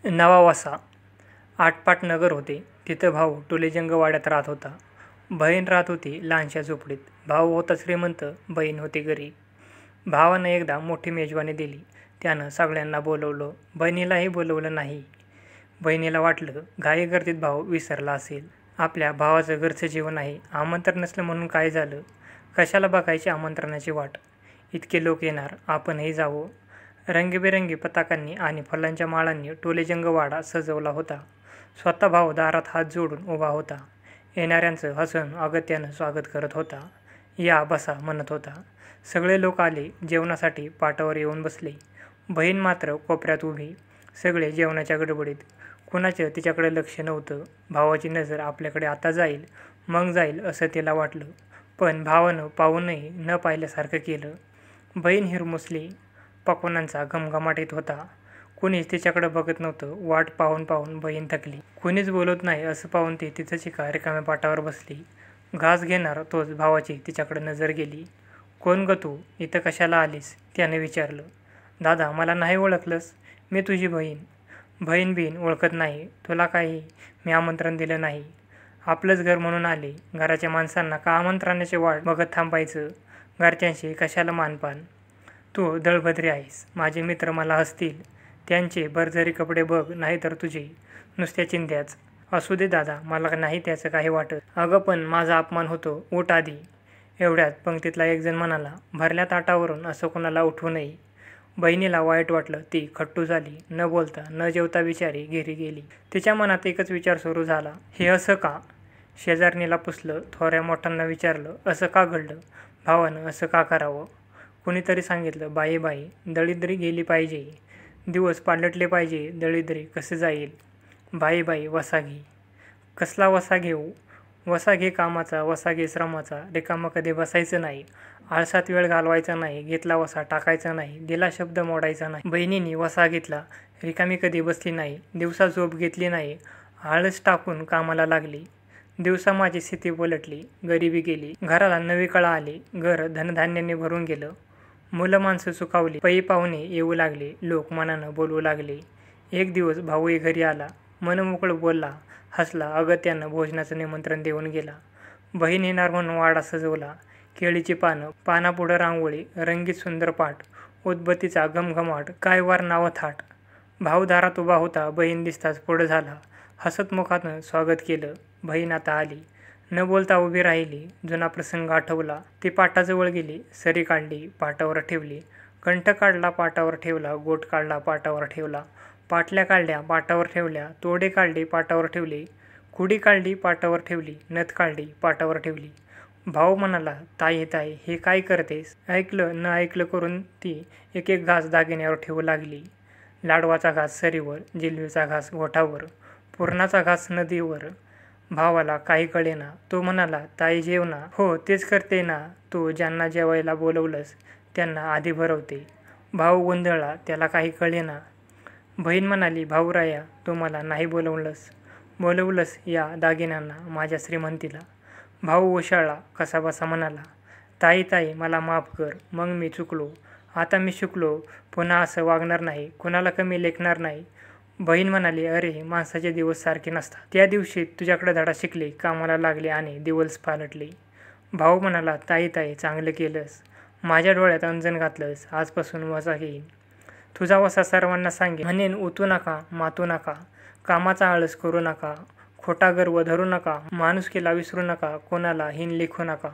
नवा वसा. आटपाट नगर होते. तिथं भाऊ टोलेजंग वाड्यात राहत होता. बहीण राहत होती लहानशा झोपडीत. भाऊ होता श्रीमंत, बहीण होती गरीब. भावानं एकदा मोठी मेजवानी दिली. त्यानं सगळ्यांना बोलवलं, बहिणीलाही बोलवलं नाही. बहिणीला वाटलं घाई गर्दीत भाऊ विसरला असेल. आपल्या भावाचं घरचं जीवन आहे, आमंत्रण नसलं म्हणून काय झालं? कशाला बघायची आमंत्रणाची वाट? इतके लोक येणार, आपणही जावं. रंगीबेरंगी पताकांनी आणि फुलांच्या माळांनी टोलेजंग वाडा सजवला होता. स्वतः भाऊ दारात हात जोडून उभा होता. येणाऱ्यांचं हसून अगत्यानं स्वागत करत होता. या बसा म्हणत होता. सगळे लोक आले. जेवणासाठी पाटावर येऊन बसले. बहीण मात्र कोपऱ्यात उभी. सगळे जेवणाच्या गडबडीत. कुणाचं तिच्याकडे लक्ष नव्हतं. भावाची नजर आपल्याकडे आता जाईल, मग जाईल असं तिला वाटलं. पण भावानं पाहूनही न पाहिल्यासारखं केलं. बहीण हिरमुसली. पक्वान्नांचा घमघमाट येत होता. कुणीच तिच्याकडे बघत नव्हतं. वाट पाहून पाहून बहीण थकली. कुणीच बोलत नाही असं पाहून ती तिथंच एका रिकाम्या पाटावर बसली. घास घेणार तोच भावाची तिच्याकडे नजर गेली. कोण ग तू? इथं कशाला आलीस? त्याने विचारलं. दादा, मला नाही ओळखलंस? मी तुझी बहीण. बहीण ओळखत नाही तुला? काही मी आमंत्रण दिलं नाही. आपलंच घर म्हणून आले. घराच्या माणसांना का आमंत्रणाची वाट बघत थांबायचं? घरच्यांशी कशाला मानपान? तू दळभद्री आहेस. माझे मित्र मला हसतील. त्यांचे बरजरी कपडे बघ, नाहीतर तुझे नुसत्या चिंध्याच. असू दे दादा, मला नाही त्याचं काही वाटत. अगं पण माझा अपमान होतो. उठ आधी. एवढ्यात पंक्तीतला एक जण म्हणाला, भरल्या ताटावरून असं कोणाला उठवू नये. बहिणीला वाईट वाटलं. ती खट्टू झाली. न बोलता न जेवता बिचारी घरी गेली. तिच्या मनात एकच विचार सुरू झाला, हे असं का? शेजारणीला पुसलं. थोड्या मोठ्यांना विचारलं, असं का घडलं? भावानं असं का करावं? कुणीतरी सांगितलं, बाई दळिद्री गेली पाहिजे. दिवस पालटले पाहिजे. दळिद्री कसं जाईल? बाई वसा घे. कसला वसा घेऊ? वसा घे कामाचा, वसा घे श्रमाचा. रिकामं कधी बसायचं नाही. आळसात वेळ घालवायचा नाही. घेतला वसा टाकायचा नाही. दिला शब्द मोडायचा नाही. बहिणीने वसा घेतला. रिकामी कधी बसली नाही. दिवसा झोप घेतली नाही. आळस टाकून कामाला लागली. दिवसा माझी स्थिती पलटली. गरिबी गेली. घराला नवी कळा आली. घर धनधान्याने भरून गेलं. मुलं माणसं सुखावली. पै पाहुणे येऊ लागले. लोक मनानं बोलवू लागले. एक दिवस भाऊही घरी आला. मनमोकळं बोलला, हसला. अगत्यानं भोजनाचं निमंत्रण देऊन गेला. बहीण येणार म्हणून वाडा सजवला. केळीची पानं, पानापुढं रांगोळी, रंगीत सुंदर पाट, उदबत्तीचा घमघमाट, काय वार नावं थाट. भाऊ दारात उभा होता. बहीण दिसताच पुढं झाला. हसत मुखानं स्वागत केलं. बहीण आता आली. न बोलता उभी राहिली. जुना प्रसंग आठवला. ती पाटाजवळ गेली. सरी काढली, पाटावर ठेवली. कंठ काढला, पाटावर ठेवला. गोट काढला, पाटावर ठेवला. पाटल्या काढल्या, पाटावर ठेवल्या. तोडे काढले, पाटावर ठेवले. कुडी काढली, पाटावर ठेवली. नथ काढली, पाटावर ठेवली. भाऊ म्हणाला, ताई हे काय करतेस? ऐकलं न ऐकलं करून ती एक एक घास दागिन्यावर ठेवू लागली. लाडवाचा घास सरीवर, जिलबीचा घास गोठावर, पुरणाचा घास नदीवर. भावाला काही कळेना. तो म्हणाला, ताई जेव ना. हो तेच करते ना. तू ज्यांना जेवायला बोलवलंस त्यांना आधी भरवते. भाऊ गोंधळला. त्याला काही कळेना. बहीण म्हणाली, भाऊराया, तू मला नाही बोलवलंस या दागिन्यांना, माझ्या श्रीमंतीला. भाऊ ओशाळला. कसाबसा म्हणाला, ताई मला माफ कर. मग मी चुकलो. आता मी शिकलो. पुन्हा असं वागणार नाही. कुणाला कमी लेखणार नाही. बहीण म्हणाली, अरे माणसाचे दिवस सारखे नसतात. त्या दिवशी तुझ्याकडे धडा शिकले, कामाला लागले आणि दिवस पालटले. भाऊ म्हणाला, ताई चांगलं केलंस. माझ्या डोळ्यात अंजन घातलंस. आजपासून वसा घेईन. तुझा वसा सर्वांना सांगेन. म्हणेन, उतू नका, मातू नका. कामाचा आळस करू नका. खोटा गर्व धरू नका. माणुसकीला विसरू नका. कोणाला हीन लेखू नका.